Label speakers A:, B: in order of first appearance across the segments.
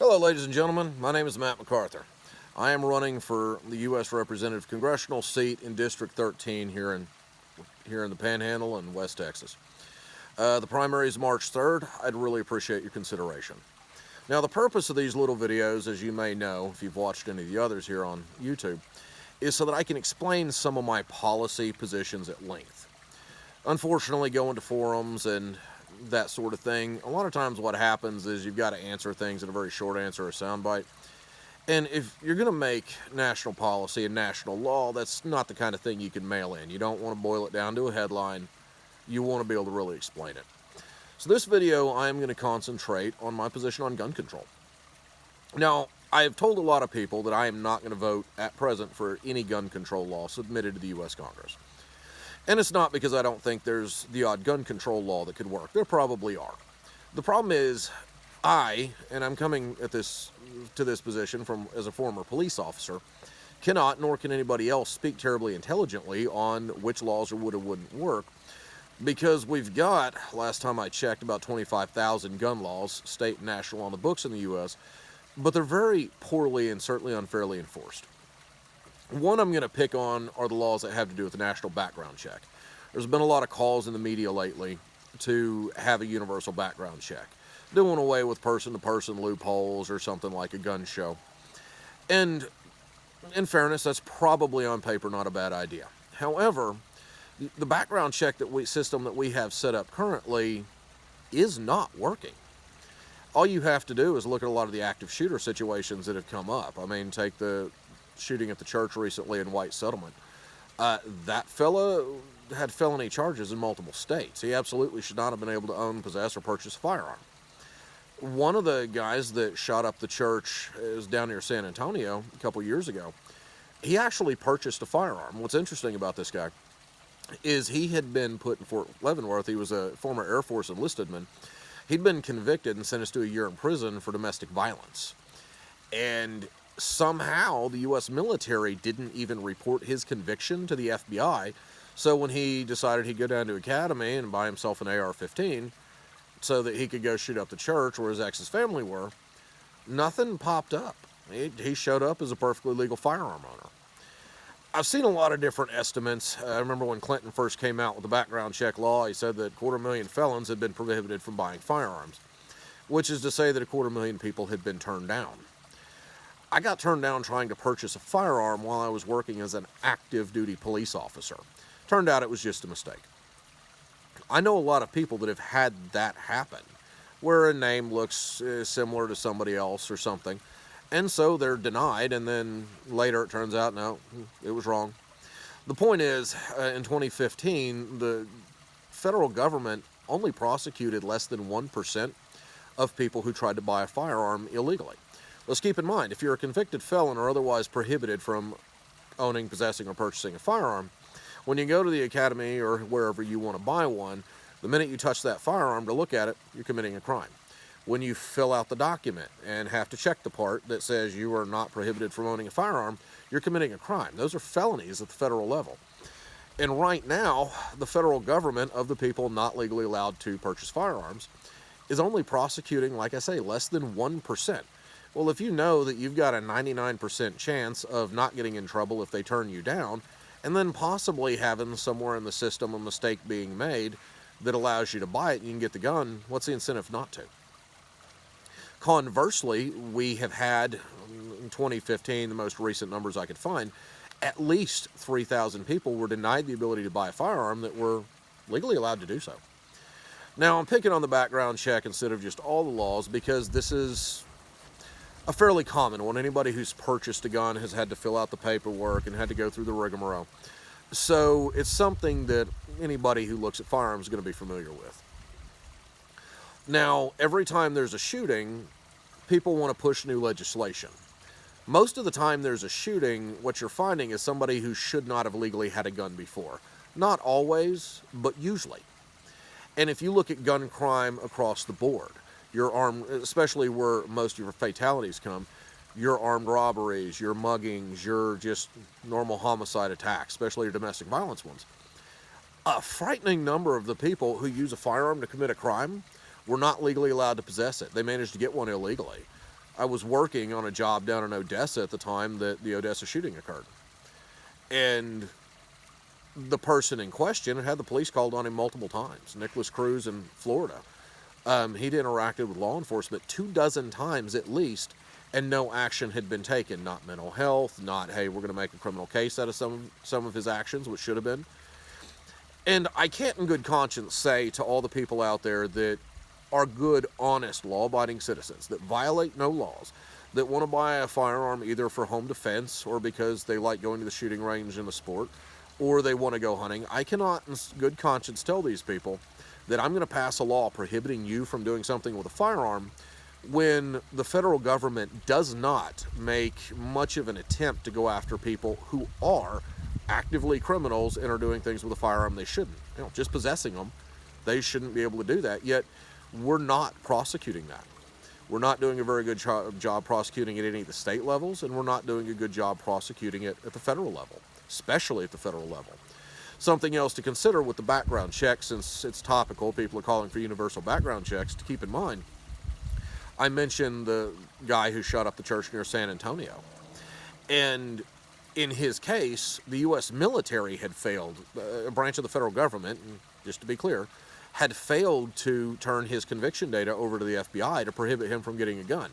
A: Hello, ladies and gentlemen. My name is Matt MacArthur. I am running for the U.S. Representative Congressional seat in District 13 here in the Panhandle in West Texas. The primary is March 3rd. I'd really appreciate your consideration. Now, the purpose of these little videos, as you may know, if you've watched any of the others here on YouTube, is so that I can explain some of my policy positions at length. Unfortunately, going to forums and that sort of thing, a lot of times what happens is you've got to answer things in a very short answer or soundbite. And if you're going to make national policy and national law, that's not the kind of thing you can mail in. You don't want to boil it down to a headline. You want to be able to really explain it. So this video, I am going to concentrate on my position on gun control. Now, I have told a lot of people that I am not going to vote at present for any gun control law submitted to the U.S. Congress. And it's not because I don't think there's the odd gun control law that could work. There probably are. The problem is, and I'm coming to this position as a former police officer, cannot, nor can anybody else, speak terribly intelligently on which laws would or wouldn't work, because we've got, last time I checked, about 25,000 gun laws, state and national, on the books in the U.S., but they're very poorly and certainly unfairly enforced. One I'm going to pick on are the laws that have to do with the national background check. There's been a lot of calls in the media lately to have a universal background check, doing away with person-to-person loopholes or something like a gun show. And in fairness, that's probably on paper not a bad idea. However, the background check system that we have set up currently is not working. All you have to do is look at a lot of the active shooter situations that have come up. I mean, take the shooting at the church recently in White Settlement. That fella had felony charges in multiple states. He absolutely should not have been able to own, possess, or purchase a firearm. One of the guys that shot up the church is down near San Antonio a couple years ago. He actually purchased a firearm. What's interesting about this guy is he had been put in Fort Leavenworth. He was a former Air Force enlisted man. He'd been convicted and sentenced to a year in prison for domestic violence. And somehow the U.S. military didn't even report his conviction to the FBI. So when he decided he'd go down to Academy and buy himself an AR-15 so that he could go shoot up the church where his ex's family were, nothing popped up. He showed up as a perfectly legal firearm owner. I've seen a lot of different estimates. I remember when Clinton first came out with the background check law, he said that 250,000 felons had been prohibited from buying firearms, which is to say that 250,000 people had been turned down. I got turned down trying to purchase a firearm while I was working as an active duty police officer. Turned out it was just a mistake. I know a lot of people that have had that happen, where a name looks similar to somebody else or something, and so they're denied, and then later it turns out, no, it was wrong. The point is, in 2015, the federal government only prosecuted less than 1% of people who tried to buy a firearm illegally. Let's keep in mind, if you're a convicted felon or otherwise prohibited from owning, possessing, or purchasing a firearm, when you go to the academy or wherever you want to buy one, the minute you touch that firearm to look at it, you're committing a crime. When you fill out the document and have to check the part that says you are not prohibited from owning a firearm, you're committing a crime. Those are felonies at the federal level. And right now, the federal government of the people not legally allowed to purchase firearms is only prosecuting, like I say, less than 1%. Well, if you know that you've got a 99% chance of not getting in trouble if they turn you down, and then possibly having somewhere in the system a mistake being made that allows you to buy it and you can get the gun, what's the incentive not to? Conversely, we have had, in 2015, the most recent numbers I could find, at least 3,000 people were denied the ability to buy a firearm that were legally allowed to do so. Now, I'm picking on the background check instead of just all the laws because this is a fairly common one. Anybody who's purchased a gun has had to fill out the paperwork and had to go through the rigmarole. So it's something that anybody who looks at firearms is going to be familiar with. Now, every time there's a shooting, people want to push new legislation. Most of the time there's a shooting, what you're finding is somebody who should not have legally had a gun before. Not always, but usually. And if you look at gun crime across the board, your armed, especially where most of your fatalities come, your armed robberies, your muggings, your just normal homicide attacks, especially your domestic violence ones. A frightening number of the people who use a firearm to commit a crime were not legally allowed to possess it. They managed to get one illegally. I was working on a job down in Odessa at the time that the Odessa shooting occurred. And the person in question had the police called on him multiple times. Nicholas Cruz in Florida. He'd interacted with law enforcement 24 times at least, and no action had been taken. Not mental health, not, hey, we're going to make a criminal case out of some of his actions, which should have been. And I can't in good conscience say to all the people out there that are good, honest, law-abiding citizens that violate no laws, that want to buy a firearm either for home defense or because they like going to the shooting range in the sport, or they want to go hunting. I cannot in good conscience tell these people that I'm going to pass a law prohibiting you from doing something with a firearm when the federal government does not make much of an attempt to go after people who are actively criminals and are doing things with a firearm they shouldn't. Just possessing them, they shouldn't be able to do that. Yet we're not prosecuting that. We're not doing a very good job prosecuting it at any of the state levels, and we're not doing a good job prosecuting it at the federal level, especially at the federal level. Something else to consider with the background check, since it's topical, people are calling for universal background checks, to keep in mind. I mentioned the guy who shot up the church near San Antonio. And in his case, the U.S. military had failed, a branch of the federal government, and just to be clear, had failed to turn his conviction data over to the FBI to prohibit him from getting a gun.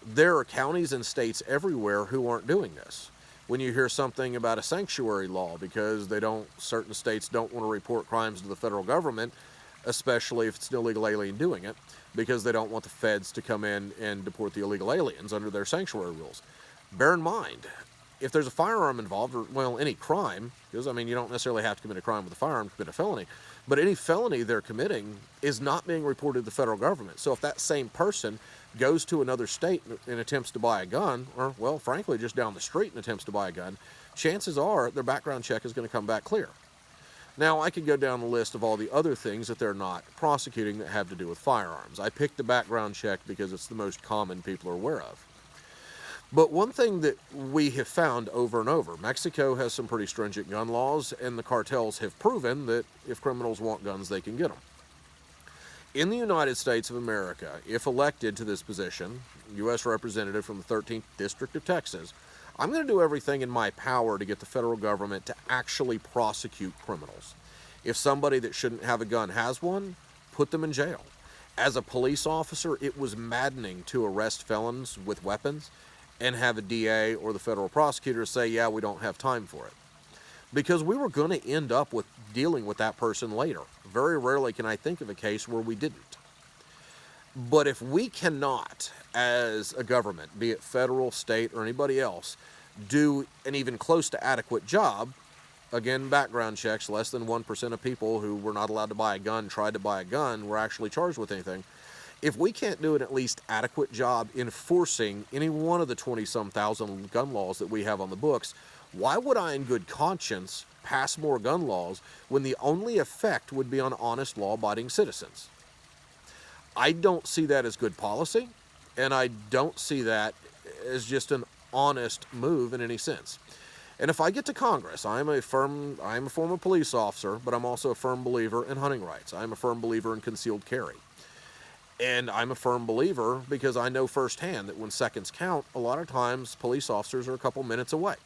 A: There are counties and states everywhere who aren't doing this. When you hear something about a sanctuary law because certain states don't want to report crimes to the federal government, especially if it's an illegal alien doing it, because they don't want the feds to come in and deport the illegal aliens under their sanctuary rules. Bear in mind, if there's a firearm involved, or, any crime, because, you don't necessarily have to commit a crime with a firearm to commit a felony, but any felony they're committing is not being reported to the federal government. So if that same person goes to another state and attempts to buy a gun, or, frankly, just down the street and attempts to buy a gun, chances are their background check is going to come back clear. Now, I could go down the list of all the other things that they're not prosecuting that have to do with firearms. I picked the background check because it's the most common people are aware of. But one thing that we have found over and over, Mexico has some pretty stringent gun laws, and the cartels have proven that if criminals want guns, they can get them. In the United States of America, if elected to this position, U.S. Representative from the 13th District of Texas, I'm going to do everything in my power to get the federal government to actually prosecute criminals. If somebody that shouldn't have a gun has one, put them in jail. As a police officer, it was maddening to arrest felons with weapons and have a DA or the federal prosecutor say, yeah, we don't have time for it. Because we were going to end up with dealing with that person later. Very rarely can I think of a case where we didn't. But if we cannot, as a government, be it federal, state, or anybody else, do an even close to adequate job, again, background checks, less than 1% of people who were not allowed to buy a gun, tried to buy a gun, were actually charged with anything. If we can't do an at least adequate job enforcing any one of the 20-some thousand gun laws that we have on the books, why would I in good conscience pass more gun laws when the only effect would be on honest, law-abiding citizens? I don't see that as good policy, and I don't see that as just an honest move in any sense. And if I get to Congress, I'm a former police officer, but I'm also a firm believer in hunting rights. I'm a firm believer in concealed carry. And I'm a firm believer because I know firsthand that when seconds count, a lot of times police officers are a couple minutes away.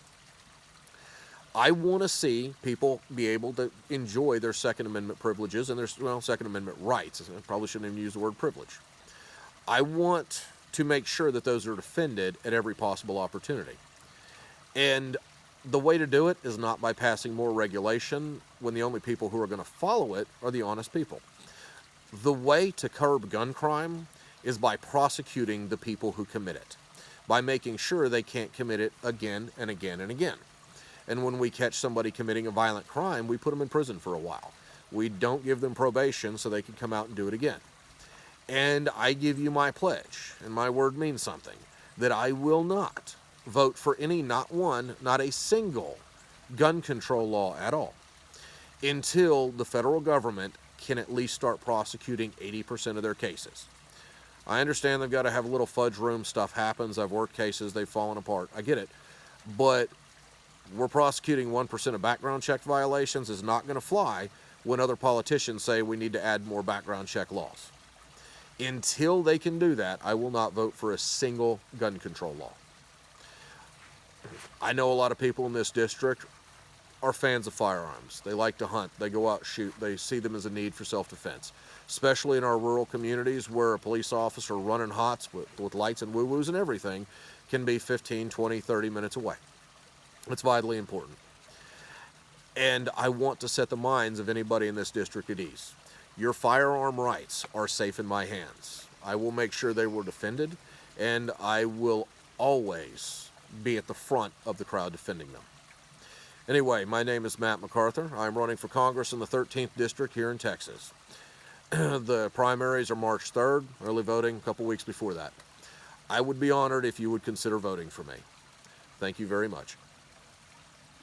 A: I want to see people be able to enjoy their Second Amendment privileges and their, Second Amendment rights. I probably shouldn't even use the word privilege. I want to make sure that those are defended at every possible opportunity. And the way to do it is not by passing more regulation when the only people who are going to follow it are the honest people. The way to curb gun crime is by prosecuting the people who commit it, by making sure they can't commit it again and again and again. And when we catch somebody committing a violent crime, we put them in prison for a while. We don't give them probation so they can come out and do it again. And I give you my pledge, and my word means something, that I will not vote for any, not one, not a single gun control law at all until the federal government can at least start prosecuting 80% of their cases. I understand they've got to have a little fudge room, stuff happens, I've worked cases, they've fallen apart, I get it, but we're prosecuting 1% of background check violations is not going to fly when other politicians say we need to add more background check laws. Until they can do that, I will not vote for a single gun control law. I know a lot of people in this district are fans of firearms. They like to hunt. They go out shoot. They see them as a need for self-defense, especially in our rural communities where a police officer running hots with lights and woo-woos and everything can be 15, 20, 30 minutes away. It's vitally important. And I want to set the minds of anybody in this district at ease. Your firearm rights are safe in my hands. I will make sure they were defended, and I will always be at the front of the crowd defending them. Anyway, my name is Matt MacArthur. I'm running for Congress in the 13th District here in Texas. The primaries are March 3rd, early voting a couple weeks before that. I would be honored if you would consider voting for me. Thank you very much.